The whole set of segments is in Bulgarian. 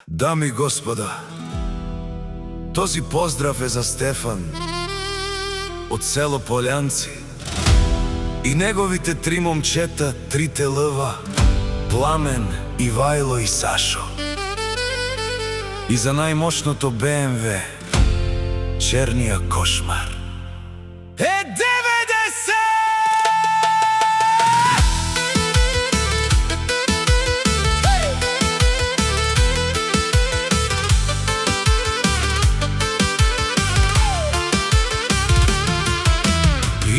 Дами и господа, този поздрав е за Стефан от село Полянци и неговите три момчета, трите лъва – Пламен, Ивайло и Сашо. И за най-мощното БМВ – черния кошмар. Е 90!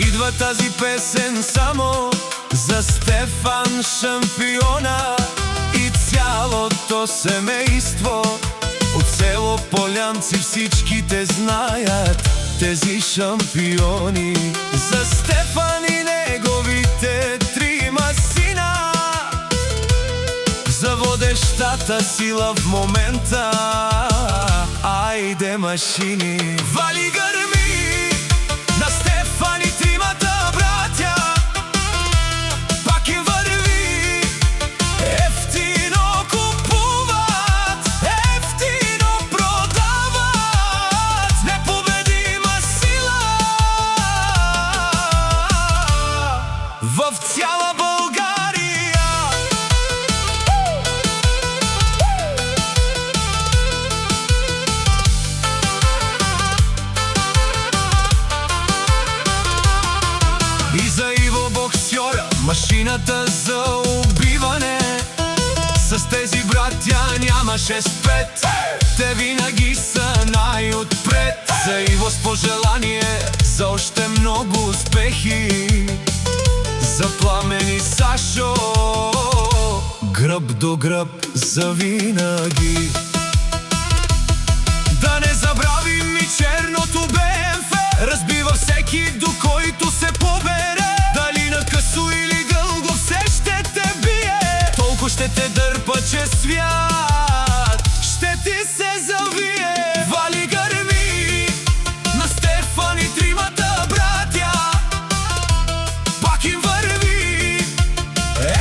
Идва тази песен само за Стефан шампиона и цялото семейство от село Полянци. Всичките знаят тези шампиони. За Стефан и неговите трима сина, за водещата сила в момента. Айде машини, вали гърми на Стефан и тримата братя. Пак им върви, ефтино купуват, ефтино продават. Непобедима сила в цяла България. И за Иво боксьора, машината за убиване. С тези братя няма 6-5, те винаги са най-отпред. За Иво с пожелание за още много успехи. За Пламен и Сашо гръб до гръб завинаги. Да не забравим и черното БМВ, разбива всеки, до който се побере. Дали на късо или дълго, все ще те бие. Толкова ще те дърпа, че свят ще ти се завие. Вали гърми на Стефан и тримата братя. Пак им върви,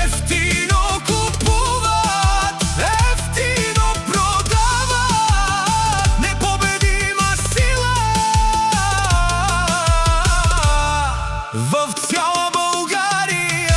ефтино купуват, ефтино продават. Непобедима сила в цяла България.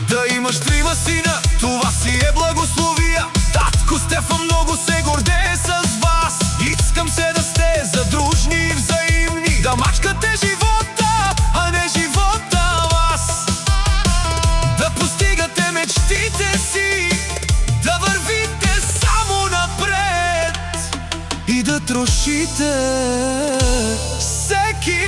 Да имаш трима сина, това си е благословия. Татко Стефан много се гордее с вас. Искам се да сте задружни и взаимни, да мачкате живота, а не живота вас. Да постигате мечтите си, да вървите само напред и да трошите всеки